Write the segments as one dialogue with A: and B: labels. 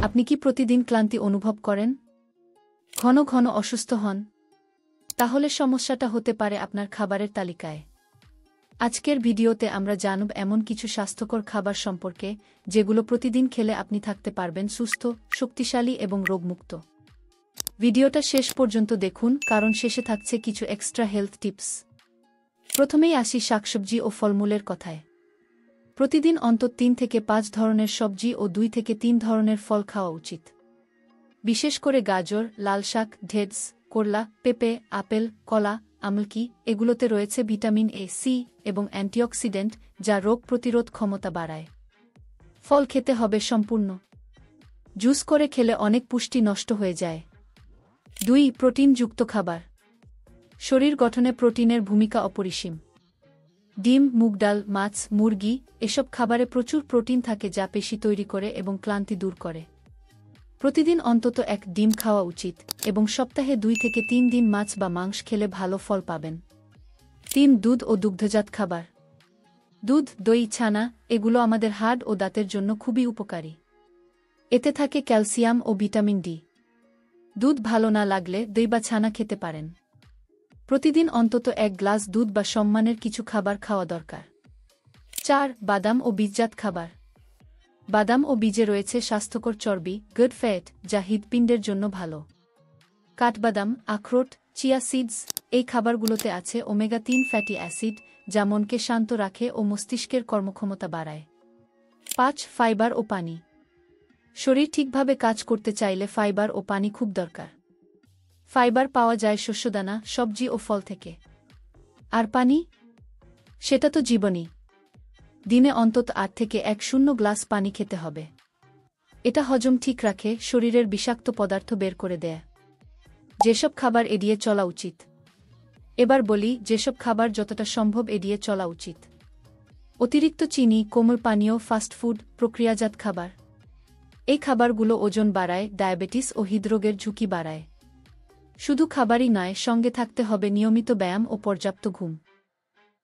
A: আপনি কি প্রতিদিন ক্লান্তি অনুভব করেন? ঘন ঘন অসুস্থ হন? তাহলে সমস্যাটা হতে পারে আপনার খাবারের তালিকায়। আজকের ভিডিওতে আমরা জানব এমন কিছু স্বাস্থ্যকর খাবার সম্পর্কে, যেগুলো প্রতিদিন খেলে আপনি থাকতে পারবেন সুস্থ, শক্তিশালী এবং রোগমুক্ত। ভিডিওটা শেষ পর্যন্ত দেখুন, কারণ শেষে থাকছে কিছু এক্সট্রা হেলথ টিপস। প্রথমেই আসি শাকসবজি ও ফলমূলের কথায়। প্রতিদিন অন্তত ৩ থেকে ৫ ধরনের সবজি ও ২ থেকে ৩ ধরনের ফল খাওয়া উচিত। বিশেষ করে গাজর, লাল শাক, ঢেঁড়স, করলা, পেঁপে, আপেল, কলা, আমলকি এগুলোতে রয়েছে ভিটামিন এ, সি এবং অ্যান্টিঅক্সিডেন্ট, যা রোগ প্রতিরোধ ক্ষমতা বাড়ায়। ফল খেতে হবে সম্পূর্ণ। জুস করে খেলে অনেক পুষ্টি নষ্ট হয়ে যায়। ২. প্রোটিনযুক্ত খাবার। শরীর গঠনে প্রোটিনের ভূমিকা অপরিসীম। ডিম, মুগ ডাল, মাছ, মুরগি এসব খাবারে প্রচুর প্রোটিন থাকে, যা পেশি তৈরি করে এবং ক্লান্তি দূর করে। প্রতিদিন অন্তত ১ ডিম খাওয়া উচিত এবং সপ্তাহে ২ থেকে ৩ দিন মাছ বা মাংস খেলে ভালো ফল পাবেন। ৩. দুধ ও দুগ্ধজাত খাবার। দুধ, দই, ছানা এগুলো আমাদের হাড় ও দাঁতের জন্য খুবই উপকারী। এতে থাকে ক্যালসিয়াম ও ভিটামিন ডি। দুধ ভালো না লাগলে দই বা ছানা খেতে পারেন। প্রতিদিন অন্তত ১ গ্লাস দুধ বা সম্মানের কিছু খাবার খাওয়া দরকার। ৪. বাদাম ও বীজজাত খাবার। বাদাম ও বীজে রয়েছে স্বাস্থ্যকর চর্বি, গুড ফ্যাট, যা হৃৎপিণ্ডের জন্য ভালো। কাঠবাদাম, আখরোট, চিয়া সিডস এই খাবারগুলোতে আছে ওমেগা-৩ ফ্যাটি অ্যাসিড, যা মনকে শান্ত রাখে ও মস্তিষ্কের কর্মক্ষমতা বাড়ায়। ৫. ফাইবার ও পানি। শরীর ঠিকভাবে কাজ করতে চাইলে ফাইবার ও পানি খুব দরকার। ফাইবার পাওয়া যায় শস্যদানা, সবজি ও ফল থেকে। আর পানি? সেটা তো জীবনই। দিনে অন্তত ৮ থেকে ১০ গ্লাস পানি খেতে হবে। এটা হজম ঠিক রাখে, শরীরের বিষাক্ত পদার্থ বের করে দেয়। যেসব খাবার এড়িয়ে চলা উচিত। এবার বলি যেসব খাবার যতটা সম্ভব এড়িয়ে চলা উচিত। অতিরিক্ত চিনি, কোমল পানীয়, ফাস্টফুড, প্রক্রিয়াজাত খাবার। এই খাবারগুলো ওজন বাড়ায়, ডায়াবেটিস ও হৃদরোগের ঝুঁকি বাড়ায়। শুধু খাবারই নয়, সঙ্গে থাকতে হবে নিয়মিত ব্যায়াম ও পর্যাপ্ত ঘুম।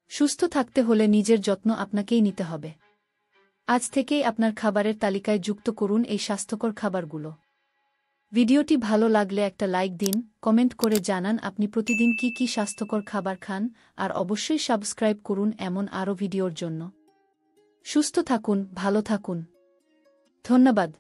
A: সুস্থ থাকতে হলে নিজের যত্ন আপনাকেই নিতে হবে। আজ থেকেই আপনার খাবারের তালিকায় যুক্ত করুন এই স্বাস্থ্যকর খাবারগুলো। ভিডিওটি ভালো লাগলে একটা লাইক দিন, কমেন্ট করে জানান আপনি প্রতিদিন কি কি স্বাস্থ্যকর খাবার খান, আর অবশ্যই সাবস্ক্রাইব করুন এমন আরও ভিডিওর জন্য। সুস্থ থাকুন, ভালো থাকুন। ধন্যবাদ।